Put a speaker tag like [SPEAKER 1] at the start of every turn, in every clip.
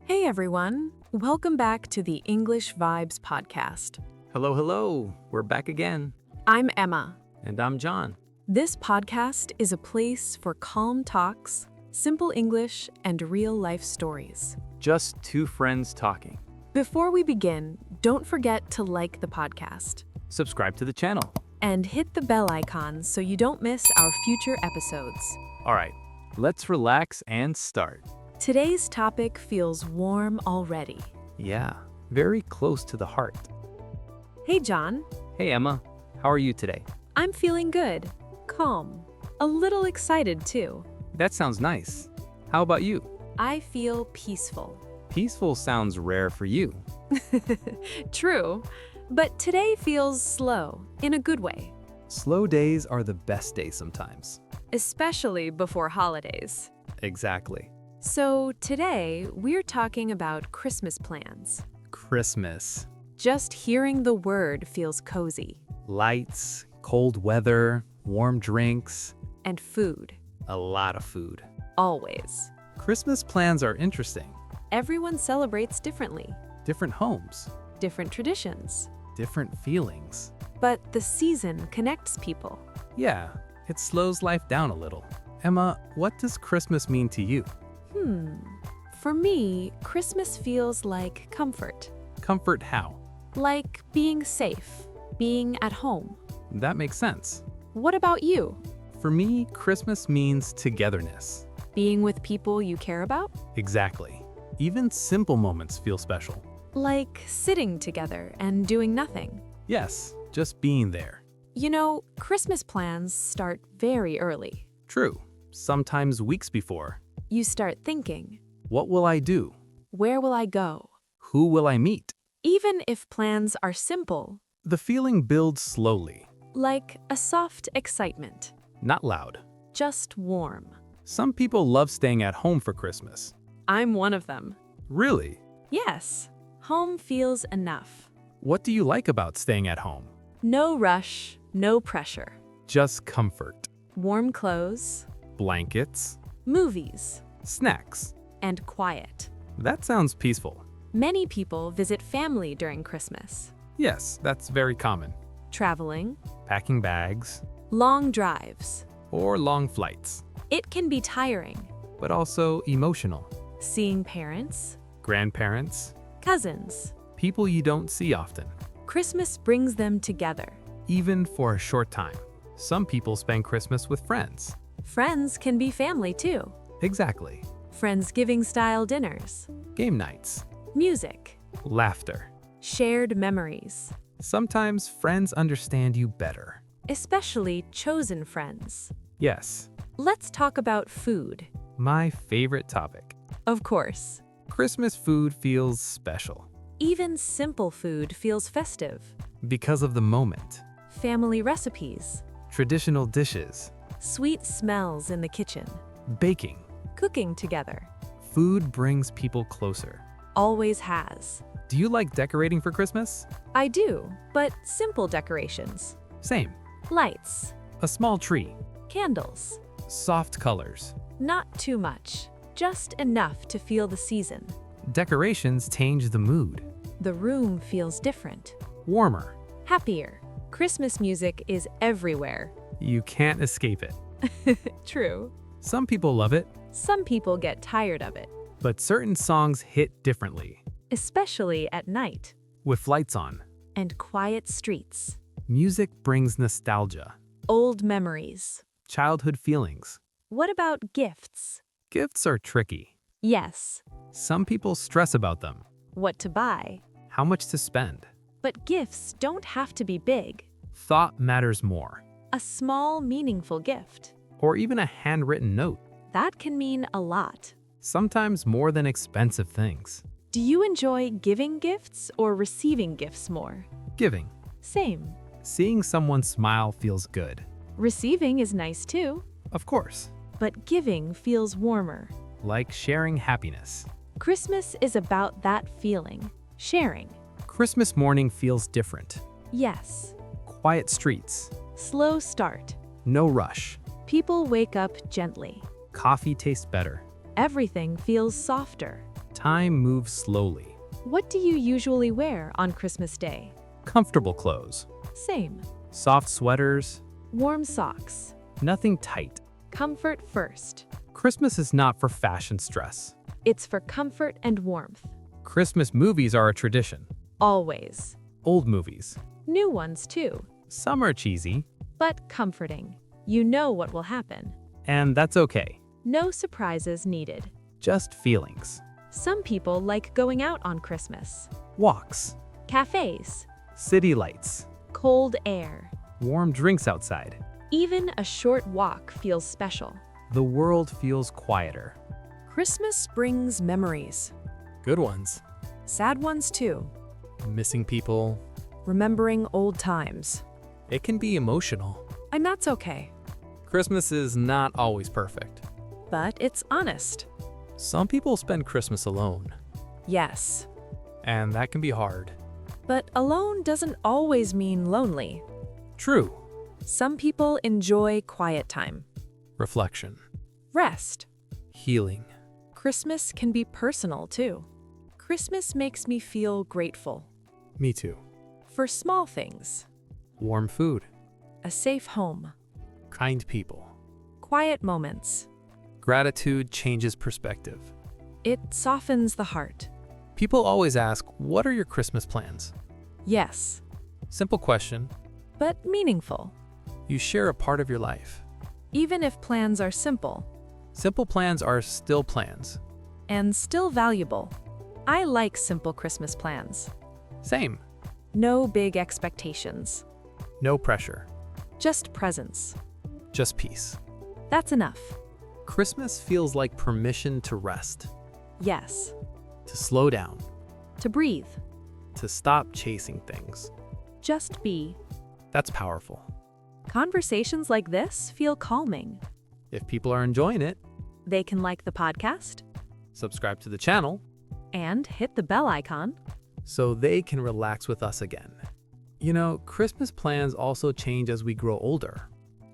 [SPEAKER 1] Hey everyone, welcome back to the English Vibes podcast.
[SPEAKER 2] Hello, hello. We're back again.
[SPEAKER 1] I'm Emma.
[SPEAKER 2] And I'm John.
[SPEAKER 1] This podcast is a place for calm talks, simple English, and real life stories.
[SPEAKER 2] Just two friends talking.
[SPEAKER 1] Before we begin, don't forget to like the podcast
[SPEAKER 2] Subscribe to the channel.
[SPEAKER 1] and hit the bell icon so you don't miss our future episodes.
[SPEAKER 2] All right, let's relax and start.
[SPEAKER 1] Today's topic feels warm already.
[SPEAKER 2] Yeah, very close to the heart.
[SPEAKER 1] Hey John,
[SPEAKER 2] Hey, Emma. How are you today?
[SPEAKER 1] I'm feeling good, calm, a little excited too.
[SPEAKER 2] That sounds nice. How about you?
[SPEAKER 1] I feel peaceful.
[SPEAKER 2] Peaceful sounds rare for you.
[SPEAKER 1] True, but today feels slow in a good way,
[SPEAKER 2] Slow days are the best days sometimes.
[SPEAKER 1] especially before holidays.
[SPEAKER 2] Exactly.
[SPEAKER 1] So today we're talking about Christmas plans.
[SPEAKER 2] Christmas.
[SPEAKER 1] Just hearing the word feels cozy.
[SPEAKER 2] Lights, cold weather, warm drinks,
[SPEAKER 1] And food,
[SPEAKER 2] a lot of food.
[SPEAKER 1] always.
[SPEAKER 2] Christmas plans are interesting.
[SPEAKER 1] Everyone celebrates differently,
[SPEAKER 2] Different homes,
[SPEAKER 1] different traditions.
[SPEAKER 2] different feelings.
[SPEAKER 1] But the season connects people.
[SPEAKER 2] Yeah, it slows life down a little. Emma, what does Christmas mean to you?
[SPEAKER 1] For me, Christmas feels like comfort.
[SPEAKER 2] Comfort how?
[SPEAKER 1] Like being safe, being at home.
[SPEAKER 2] That makes sense.
[SPEAKER 1] What about you?
[SPEAKER 2] For me, Christmas means togetherness.
[SPEAKER 1] Being with people you care about?
[SPEAKER 2] Exactly. Even simple moments feel special.
[SPEAKER 1] Like sitting together and doing nothing.
[SPEAKER 2] Yes, just being there.
[SPEAKER 1] You know, Christmas plans start very early.
[SPEAKER 2] True. Sometimes weeks before.
[SPEAKER 1] You start thinking,
[SPEAKER 2] What will I do?
[SPEAKER 1] where will I go?
[SPEAKER 2] Who will I meet?
[SPEAKER 1] Even if plans are simple,
[SPEAKER 2] The feeling builds slowly,
[SPEAKER 1] like a soft excitement,
[SPEAKER 2] not loud.
[SPEAKER 1] just warm.
[SPEAKER 2] Some people love staying at home for Christmas.
[SPEAKER 1] I'm one of them.
[SPEAKER 2] Really?
[SPEAKER 1] Yes, home feels enough.
[SPEAKER 2] What do you like about staying at home?
[SPEAKER 1] No rush, no pressure.
[SPEAKER 2] Just comfort.
[SPEAKER 1] Warm clothes,
[SPEAKER 2] Blankets,
[SPEAKER 1] movies,
[SPEAKER 2] snacks.
[SPEAKER 1] and quiet.
[SPEAKER 2] That sounds peaceful.
[SPEAKER 1] Many people visit family during Christmas.
[SPEAKER 2] Yes, that's very common.
[SPEAKER 1] Traveling,
[SPEAKER 2] Packing bags
[SPEAKER 1] long drives.
[SPEAKER 2] or long flights,
[SPEAKER 1] It can be tiring.
[SPEAKER 2] but also emotional.
[SPEAKER 1] Seeing parents,
[SPEAKER 2] Grandparents,
[SPEAKER 1] cousins.
[SPEAKER 2] people you don't see often,
[SPEAKER 1] Christmas brings them together.
[SPEAKER 2] even for a short time. Some people spend Christmas with friends.
[SPEAKER 1] Friends can be family too.
[SPEAKER 2] Exactly.
[SPEAKER 1] Friendsgiving-style dinners,
[SPEAKER 2] Game nights,
[SPEAKER 1] music,
[SPEAKER 2] laughter.
[SPEAKER 1] shared memories,
[SPEAKER 2] Sometimes friends understand you better.
[SPEAKER 1] especially chosen friends.
[SPEAKER 2] Yes,
[SPEAKER 1] Let's talk about food.
[SPEAKER 2] my favorite topic.
[SPEAKER 1] Of course,
[SPEAKER 2] Christmas food feels special
[SPEAKER 1] even simple food feels festive.
[SPEAKER 2] because of the moment.
[SPEAKER 1] Family recipes,
[SPEAKER 2] Traditional dishes,
[SPEAKER 1] sweet smells in the kitchen,
[SPEAKER 2] baking.
[SPEAKER 1] cooking together.
[SPEAKER 2] Food brings people closer.
[SPEAKER 1] Always has.
[SPEAKER 2] Do you like decorating for Christmas?
[SPEAKER 1] I do, but simple decorations.
[SPEAKER 2] Same.
[SPEAKER 1] Lights,
[SPEAKER 2] A small tree,
[SPEAKER 1] candles.
[SPEAKER 2] soft colors.
[SPEAKER 1] Not too much, just enough to feel the season.
[SPEAKER 2] Decorations change the mood.
[SPEAKER 1] The room feels different,
[SPEAKER 2] Warmer.
[SPEAKER 1] happier. Christmas music is everywhere.
[SPEAKER 2] You can't escape it.
[SPEAKER 1] True.
[SPEAKER 2] Some people love it,
[SPEAKER 1] Some people get tired of it,
[SPEAKER 2] but certain songs hit differently.
[SPEAKER 1] especially at night
[SPEAKER 2] With lights on,
[SPEAKER 1] and quiet streets.
[SPEAKER 2] music brings nostalgia,
[SPEAKER 1] Old memories.
[SPEAKER 2] childhood feelings.
[SPEAKER 1] What about gifts?
[SPEAKER 2] Gifts are tricky.
[SPEAKER 1] Yes,
[SPEAKER 2] Some people stress about them,
[SPEAKER 1] what to buy.
[SPEAKER 2] how much to spend.
[SPEAKER 1] But gifts don't have to be big.
[SPEAKER 2] Thought matters more,
[SPEAKER 1] A small, meaningful gift.
[SPEAKER 2] or even a handwritten note.
[SPEAKER 1] That can mean a lot.
[SPEAKER 2] Sometimes more than expensive things.
[SPEAKER 1] Do you enjoy giving gifts or receiving gifts more?
[SPEAKER 2] Giving.
[SPEAKER 1] Same.
[SPEAKER 2] Seeing someone smile feels good.
[SPEAKER 1] Receiving is nice too,
[SPEAKER 2] Of course.
[SPEAKER 1] but giving feels warmer.
[SPEAKER 2] Like sharing happiness.
[SPEAKER 1] Christmas is about that feeling, sharing.
[SPEAKER 2] Christmas morning feels different.
[SPEAKER 1] Yes.
[SPEAKER 2] Quiet streets.
[SPEAKER 1] Slow start.
[SPEAKER 2] No rush.
[SPEAKER 1] People wake up gently.
[SPEAKER 2] Coffee tastes better.
[SPEAKER 1] Everything feels softer.
[SPEAKER 2] Time moves slowly.
[SPEAKER 1] What do you usually wear on Christmas Day?
[SPEAKER 2] Comfortable clothes.
[SPEAKER 1] Same.
[SPEAKER 2] Soft sweaters.
[SPEAKER 1] Warm socks.
[SPEAKER 2] Nothing tight.
[SPEAKER 1] Comfort first.
[SPEAKER 2] Christmas is not for fashion stress.
[SPEAKER 1] It's for comfort and warmth.
[SPEAKER 2] Christmas movies are a tradition.
[SPEAKER 1] Always.
[SPEAKER 2] Old movies.
[SPEAKER 1] New ones too,
[SPEAKER 2] Some are cheesy,
[SPEAKER 1] but comforting. You know what will happen.
[SPEAKER 2] and that's okay.
[SPEAKER 1] No surprises needed.
[SPEAKER 2] Just feelings.
[SPEAKER 1] Some people like going out on Christmas.
[SPEAKER 2] Walks.
[SPEAKER 1] Cafes.
[SPEAKER 2] City lights.
[SPEAKER 1] Cold air.
[SPEAKER 2] Warm drinks outside.
[SPEAKER 1] Even a short walk feels special.
[SPEAKER 2] The world feels quieter.
[SPEAKER 1] Christmas brings memories.
[SPEAKER 3] Good ones.
[SPEAKER 1] Sad ones too.
[SPEAKER 3] Missing people.
[SPEAKER 1] Remembering old times.
[SPEAKER 3] It can be emotional.
[SPEAKER 1] And that's okay.
[SPEAKER 3] Christmas is not always perfect.
[SPEAKER 1] But it's honest.
[SPEAKER 3] Some people spend Christmas alone,
[SPEAKER 1] Yes.
[SPEAKER 3] and that can be hard.
[SPEAKER 1] But alone doesn't always mean lonely.
[SPEAKER 3] True.
[SPEAKER 1] Some people enjoy quiet time.
[SPEAKER 3] Reflection.
[SPEAKER 1] Rest.
[SPEAKER 3] Healing.
[SPEAKER 1] Christmas can be personal too. Christmas makes me feel grateful
[SPEAKER 3] Me too.
[SPEAKER 1] for small things.
[SPEAKER 3] Warm food.
[SPEAKER 1] A safe home.
[SPEAKER 3] Kind people.
[SPEAKER 1] Quiet moments.
[SPEAKER 3] Gratitude changes perspective.
[SPEAKER 1] It softens the heart.
[SPEAKER 3] People always ask, what are your Christmas plans?
[SPEAKER 1] Yes,
[SPEAKER 3] Simple question.
[SPEAKER 1] but meaningful.
[SPEAKER 3] You share a part of your life.
[SPEAKER 1] Even if plans are simple
[SPEAKER 3] Simple plans are still plans.
[SPEAKER 1] and still valuable. I like simple Christmas plans.
[SPEAKER 3] Same.
[SPEAKER 1] No big expectations.
[SPEAKER 3] No pressure.
[SPEAKER 1] Just presence.
[SPEAKER 3] Just peace.
[SPEAKER 1] That's enough.
[SPEAKER 3] Christmas feels like permission to rest,
[SPEAKER 1] Yes.
[SPEAKER 3] to slow down,
[SPEAKER 1] To breathe.
[SPEAKER 3] to stop chasing things.
[SPEAKER 1] Just be.
[SPEAKER 3] That's powerful.
[SPEAKER 1] Conversations like this feel calming.
[SPEAKER 3] If people are enjoying it,
[SPEAKER 1] They can like the podcast
[SPEAKER 3] subscribe to the channel
[SPEAKER 1] and hit the bell icon.
[SPEAKER 3] so they can relax with us again. You know, Christmas plans also change as we grow older.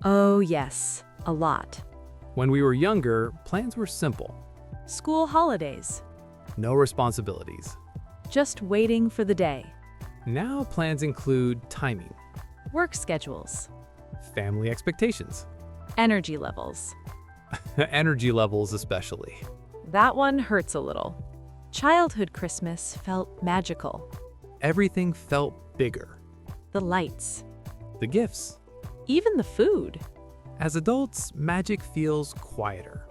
[SPEAKER 1] Oh, yes, a lot.
[SPEAKER 3] When we were younger, plans were simple.
[SPEAKER 1] School holidays.
[SPEAKER 3] No responsibilities.
[SPEAKER 1] Just waiting for the day.
[SPEAKER 3] Now plans include timing,
[SPEAKER 1] Work schedules.
[SPEAKER 3] family expectations,
[SPEAKER 1] Energy levels.
[SPEAKER 3] energy levels especially.
[SPEAKER 1] That one hurts a little. Childhood Christmas felt magical.
[SPEAKER 3] Everything felt bigger.
[SPEAKER 1] The lights.
[SPEAKER 3] The gifts.
[SPEAKER 1] Even the food.
[SPEAKER 3] As adults, magic feels quieter.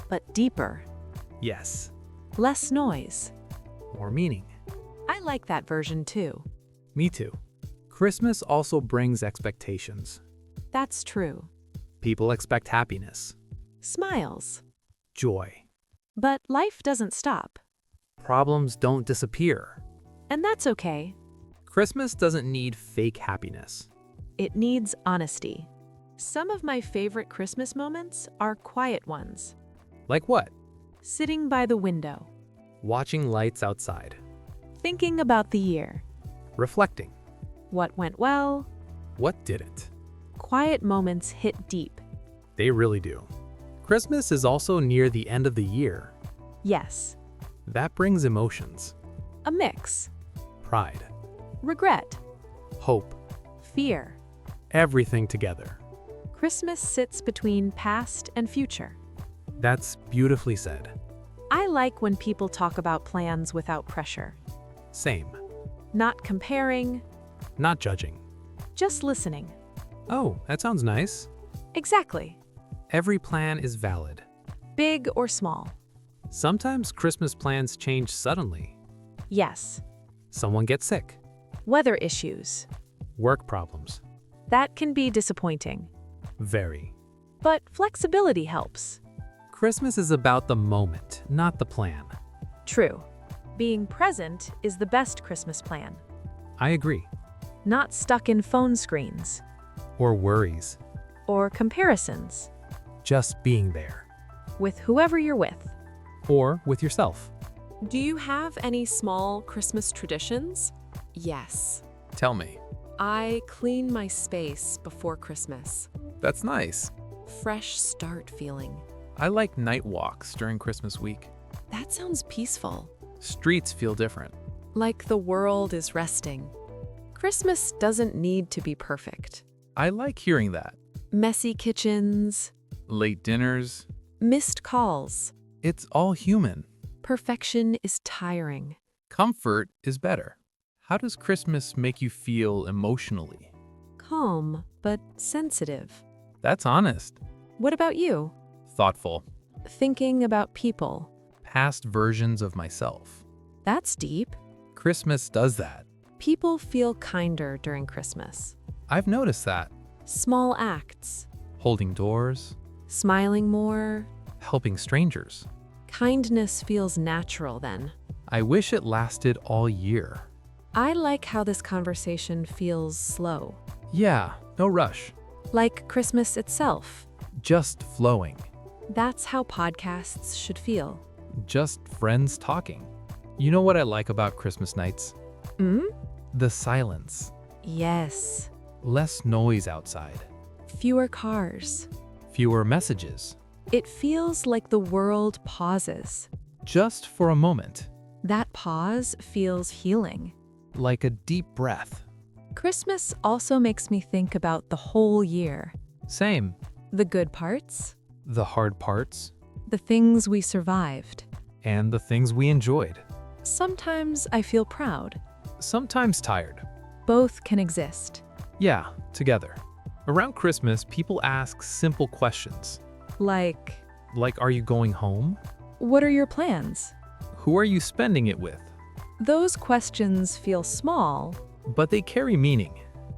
[SPEAKER 1] But deeper.
[SPEAKER 3] Yes,
[SPEAKER 1] Less noise.
[SPEAKER 3] more meaning.
[SPEAKER 1] I like that version too.
[SPEAKER 3] Me too. Christmas also brings expectations.
[SPEAKER 1] That's true.
[SPEAKER 3] People expect happiness,
[SPEAKER 1] Smiles.
[SPEAKER 3] joy.
[SPEAKER 1] But life doesn't stop.
[SPEAKER 3] Problems don't disappear.
[SPEAKER 1] And that's okay.
[SPEAKER 3] Christmas doesn't need fake happiness.
[SPEAKER 1] It needs honesty. Some of my favorite Christmas moments are quiet ones.
[SPEAKER 3] Like what?
[SPEAKER 1] Sitting by the window,
[SPEAKER 3] Watching lights outside.
[SPEAKER 1] thinking about the year.
[SPEAKER 3] Reflecting.
[SPEAKER 1] What went well?
[SPEAKER 3] What didn't?
[SPEAKER 1] Quiet moments hit deep.
[SPEAKER 3] They really do. Christmas is also near the end of the year.
[SPEAKER 1] Yes,
[SPEAKER 3] That brings emotions.
[SPEAKER 1] a mix.
[SPEAKER 3] Pride.
[SPEAKER 1] Regret.
[SPEAKER 3] Hope.
[SPEAKER 1] Fear.
[SPEAKER 3] Everything together.
[SPEAKER 1] Christmas sits between past and future.
[SPEAKER 3] That's beautifully said.
[SPEAKER 1] I like when people talk about plans without pressure.
[SPEAKER 3] Same.
[SPEAKER 1] Not comparing,
[SPEAKER 3] Not judging.
[SPEAKER 1] just listening.
[SPEAKER 3] Oh, that sounds nice.
[SPEAKER 1] Exactly.
[SPEAKER 3] Every plan is valid.
[SPEAKER 1] Big or small.
[SPEAKER 3] Sometimes Christmas plans change suddenly.
[SPEAKER 1] Yes.
[SPEAKER 3] Someone gets sick.
[SPEAKER 1] Weather issues.
[SPEAKER 3] Work problems.
[SPEAKER 1] That can be disappointing.
[SPEAKER 3] Very.
[SPEAKER 1] But flexibility helps.
[SPEAKER 3] Christmas is about the moment, not the plan.
[SPEAKER 1] True. Being present is the best Christmas plan.
[SPEAKER 3] I agree.
[SPEAKER 1] Not stuck in phone screens
[SPEAKER 3] Or worries.
[SPEAKER 1] or comparisons
[SPEAKER 3] Just being there.
[SPEAKER 1] with whoever you're with.
[SPEAKER 3] Or with yourself.
[SPEAKER 4] Do you have any small Christmas traditions? Yes.
[SPEAKER 3] Tell me.
[SPEAKER 4] I clean my space before Christmas.
[SPEAKER 3] That's nice.
[SPEAKER 4] fresh start feeling.
[SPEAKER 2] I like night walks during Christmas week.
[SPEAKER 4] That sounds peaceful.
[SPEAKER 2] Streets feel different.
[SPEAKER 4] Like the world is resting. Christmas doesn't need to be perfect.
[SPEAKER 2] I like hearing that.
[SPEAKER 4] Messy kitchens,
[SPEAKER 2] Late dinners.
[SPEAKER 4] missed calls.
[SPEAKER 2] It's all human.
[SPEAKER 4] Perfection is tiring.
[SPEAKER 2] Comfort is better. How does Christmas make you feel emotionally?
[SPEAKER 4] Calm, but sensitive.
[SPEAKER 2] That's honest.
[SPEAKER 4] What about you?
[SPEAKER 2] Thoughtful.
[SPEAKER 4] Thinking about people.
[SPEAKER 2] Past versions of myself.
[SPEAKER 4] That's deep.
[SPEAKER 2] Christmas does that.
[SPEAKER 4] People feel kinder during Christmas.
[SPEAKER 2] I've noticed that.
[SPEAKER 4] Small acts.
[SPEAKER 2] Holding doors,
[SPEAKER 4] Smiling more.
[SPEAKER 2] helping strangers.
[SPEAKER 4] Kindness feels natural then.
[SPEAKER 2] I wish it lasted all year.
[SPEAKER 4] I like how this conversation feels slow.
[SPEAKER 2] Yeah, no rush.
[SPEAKER 4] Like Christmas itself.
[SPEAKER 2] Just flowing.
[SPEAKER 4] That's how podcasts should feel.
[SPEAKER 2] Just friends talking. You know what I like about Christmas nights?
[SPEAKER 4] Hmm?
[SPEAKER 2] The silence.
[SPEAKER 4] Yes.
[SPEAKER 2] Less noise outside.
[SPEAKER 4] Fewer cars.
[SPEAKER 2] Fewer messages.
[SPEAKER 4] It feels like the world pauses.
[SPEAKER 2] Just for a moment.
[SPEAKER 4] That pause feels healing.
[SPEAKER 2] Like a deep breath.
[SPEAKER 4] Christmas also makes me think about the whole year.
[SPEAKER 2] Same.
[SPEAKER 4] The good parts,
[SPEAKER 2] The hard parts.
[SPEAKER 4] the things we survived.
[SPEAKER 2] And the things we enjoyed.
[SPEAKER 4] Sometimes I feel proud.
[SPEAKER 2] Sometimes tired.
[SPEAKER 4] Both can exist.
[SPEAKER 2] Yeah, together. Around Christmas, people ask simple questions.
[SPEAKER 4] Like,
[SPEAKER 2] Like, are you going home?
[SPEAKER 4] what are your plans?
[SPEAKER 2] Who are you spending it with?
[SPEAKER 4] Those questions feel small.
[SPEAKER 2] But they carry meaning.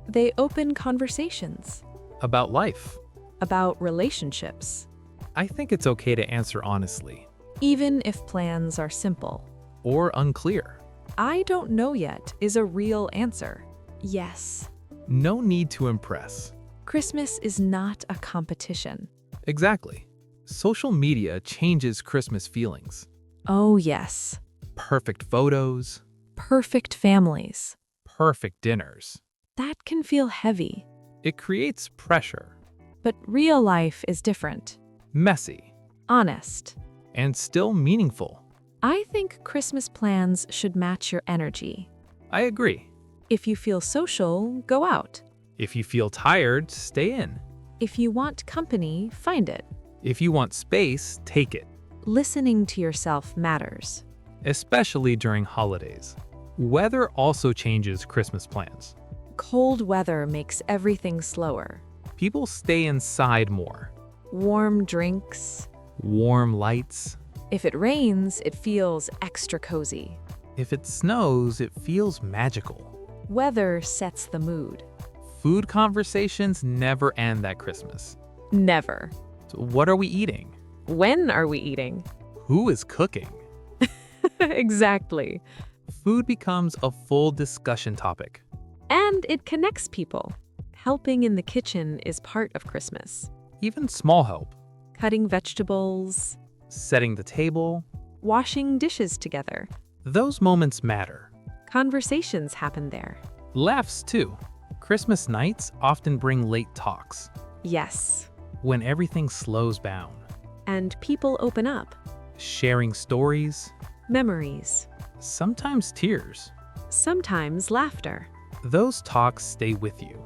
[SPEAKER 4] They open conversations
[SPEAKER 2] About life.
[SPEAKER 4] about relationships,
[SPEAKER 2] I think it's okay to answer honestly.
[SPEAKER 4] even if plans are simple.
[SPEAKER 2] Or unclear.
[SPEAKER 4] I don't know yet is a real answer. Yes,
[SPEAKER 2] No need to impress.
[SPEAKER 4] Christmas is not a competition.
[SPEAKER 2] Exactly. Social media changes Christmas feelings.
[SPEAKER 4] Oh, yes.
[SPEAKER 2] Perfect photos.
[SPEAKER 4] Perfect families.
[SPEAKER 2] Perfect dinners.
[SPEAKER 4] That can feel heavy,
[SPEAKER 2] It creates pressure.
[SPEAKER 4] but real life is different.
[SPEAKER 2] Messy.
[SPEAKER 4] Honest.
[SPEAKER 2] And still meaningful.
[SPEAKER 4] I think Christmas plans should match your energy.
[SPEAKER 2] I agree.
[SPEAKER 4] If you feel social, go out.
[SPEAKER 2] If you feel tired, stay in.
[SPEAKER 4] If you want company, find it.
[SPEAKER 2] If you want space, take it.
[SPEAKER 4] Listening to yourself matters.
[SPEAKER 2] Especially during holidays. Weather also changes Christmas plans.
[SPEAKER 4] Cold weather makes everything slower.
[SPEAKER 2] People stay inside more.
[SPEAKER 4] Warm drinks.
[SPEAKER 2] Warm lights.
[SPEAKER 4] If it rains, it feels extra cozy.
[SPEAKER 2] If it snows, it feels magical.
[SPEAKER 4] Weather sets the mood.
[SPEAKER 2] Food conversations never end at Christmas.
[SPEAKER 4] Never.
[SPEAKER 2] So what are we eating?
[SPEAKER 4] When are we eating?
[SPEAKER 2] Who is cooking?
[SPEAKER 4] Exactly.
[SPEAKER 2] Food becomes a full discussion topic.
[SPEAKER 4] And it connects people. Helping in the kitchen is part of Christmas.
[SPEAKER 2] Even small help.
[SPEAKER 4] Cutting vegetables,
[SPEAKER 2] Setting the table.
[SPEAKER 4] washing dishes together.
[SPEAKER 2] Those moments matter.
[SPEAKER 4] Conversations happen there.
[SPEAKER 2] Laughs too. Christmas nights often bring late talks.
[SPEAKER 4] Yes.
[SPEAKER 2] When everything slows down.
[SPEAKER 4] And people open up.
[SPEAKER 2] Sharing stories.
[SPEAKER 4] Memories.
[SPEAKER 2] Sometimes tears.
[SPEAKER 4] Sometimes laughter.
[SPEAKER 2] Those talks stay with you.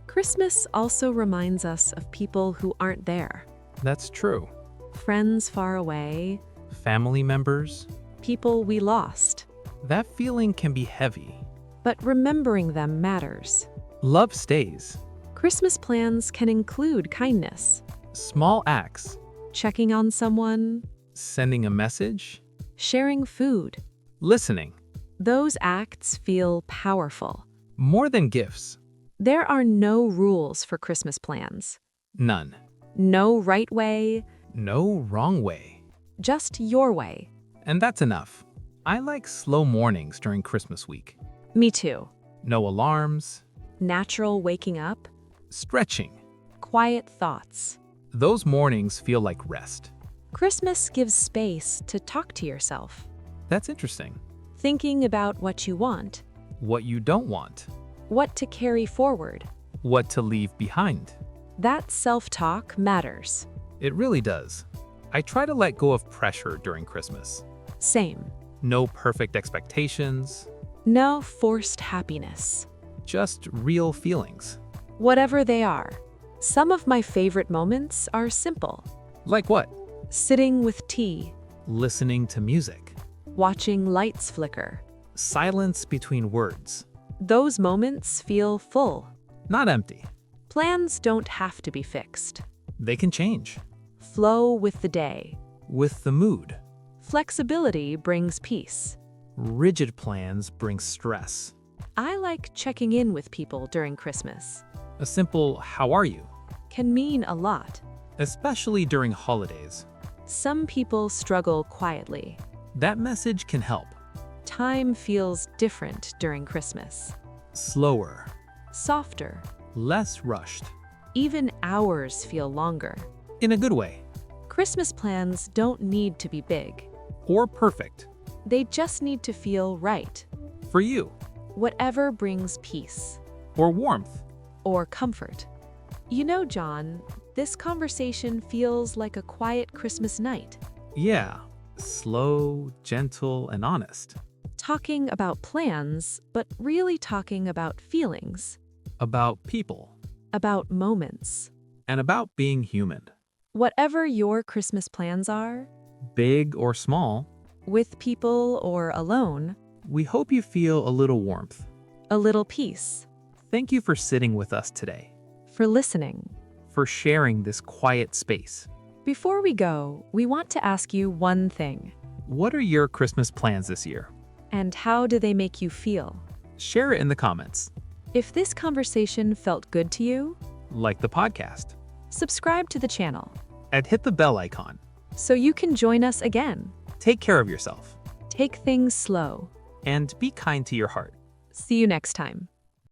[SPEAKER 4] Christmas also reminds us of people who aren't there.
[SPEAKER 2] That's true.
[SPEAKER 4] Friends far away,
[SPEAKER 2] Family members.
[SPEAKER 4] people we lost.
[SPEAKER 2] That feeling can be heavy.
[SPEAKER 4] But remembering them matters.
[SPEAKER 2] Love stays.
[SPEAKER 4] Christmas plans can include kindness,
[SPEAKER 2] Small acts.
[SPEAKER 4] checking on someone,
[SPEAKER 2] Sending a message.
[SPEAKER 4] sharing food.
[SPEAKER 2] Listening.
[SPEAKER 4] Those acts feel powerful.
[SPEAKER 2] More than gifts.
[SPEAKER 4] There are no rules for Christmas plans.
[SPEAKER 2] None.
[SPEAKER 4] No right way,
[SPEAKER 2] No wrong way.
[SPEAKER 4] just your way.
[SPEAKER 2] And that's enough. I like slow mornings during Christmas week.
[SPEAKER 4] Me too.
[SPEAKER 2] No alarms.
[SPEAKER 4] Natural waking up,
[SPEAKER 2] Stretching.
[SPEAKER 4] quiet thoughts.
[SPEAKER 2] Those mornings feel like rest.
[SPEAKER 4] Christmas gives space to talk to yourself,
[SPEAKER 2] That's interesting.
[SPEAKER 4] thinking about what you want,
[SPEAKER 2] What you don't want.
[SPEAKER 4] what to carry forward.
[SPEAKER 2] What to leave behind.
[SPEAKER 4] That self-talk matters.
[SPEAKER 2] It really does. I try to let go of pressure during Christmas.
[SPEAKER 4] Same.
[SPEAKER 2] No perfect expectations,
[SPEAKER 4] No forced happiness.
[SPEAKER 2] just real feelings.
[SPEAKER 4] Whatever they are. Some of my favorite moments are simple.
[SPEAKER 2] Like what?
[SPEAKER 4] Sitting with tea,
[SPEAKER 2] Listening to music.
[SPEAKER 4] watching lights flicker.
[SPEAKER 2] Silence between words.
[SPEAKER 4] Those moments feel full.
[SPEAKER 2] Not empty.
[SPEAKER 4] Plans don't have to be fixed.
[SPEAKER 2] They can change.
[SPEAKER 4] Flow with the day.
[SPEAKER 2] With the mood.
[SPEAKER 4] Flexibility brings peace.
[SPEAKER 2] Rigid plans bring stress.
[SPEAKER 4] I like checking in with people during Christmas.
[SPEAKER 2] A simple "how are you?"
[SPEAKER 4] Can mean a lot.
[SPEAKER 2] especially during holidays.
[SPEAKER 4] Some people struggle quietly.
[SPEAKER 2] That message can help.
[SPEAKER 4] Time feels different during Christmas.
[SPEAKER 2] Slower,
[SPEAKER 4] Softer.
[SPEAKER 2] less rushed.
[SPEAKER 4] Even hours feel longer.
[SPEAKER 2] In a good way.
[SPEAKER 4] Christmas plans don't need to be big.
[SPEAKER 2] Or perfect.
[SPEAKER 4] They just need to feel right.
[SPEAKER 2] For you.
[SPEAKER 4] Whatever brings peace
[SPEAKER 2] Or warmth.
[SPEAKER 4] or comfort. You know, John, this conversation feels like a quiet Christmas night.
[SPEAKER 2] Yeah. Slow, gentle, and honest.
[SPEAKER 4] Talking about plans, but really talking about feelings,
[SPEAKER 2] About people.
[SPEAKER 4] about moments.
[SPEAKER 2] And about being human.
[SPEAKER 4] Whatever your Christmas plans are,
[SPEAKER 2] Big or small,
[SPEAKER 4] with people or alone,
[SPEAKER 2] we hope you feel a little warmth.
[SPEAKER 4] a little peace.
[SPEAKER 2] Thank you for sitting with us today.
[SPEAKER 4] For listening.
[SPEAKER 2] For sharing this quiet space.
[SPEAKER 4] Before we go, we want to ask you one thing.
[SPEAKER 2] What are your Christmas plans this year?
[SPEAKER 4] And how do they make you feel?
[SPEAKER 2] Share it in the comments.
[SPEAKER 4] If this conversation felt good to you,
[SPEAKER 2] Like the podcast.
[SPEAKER 4] subscribe to the channel
[SPEAKER 2] And hit the bell icon.
[SPEAKER 4] so you can join us again.
[SPEAKER 2] Take care of yourself.
[SPEAKER 4] Take things slow.
[SPEAKER 2] And be kind to your heart.
[SPEAKER 4] See you next time.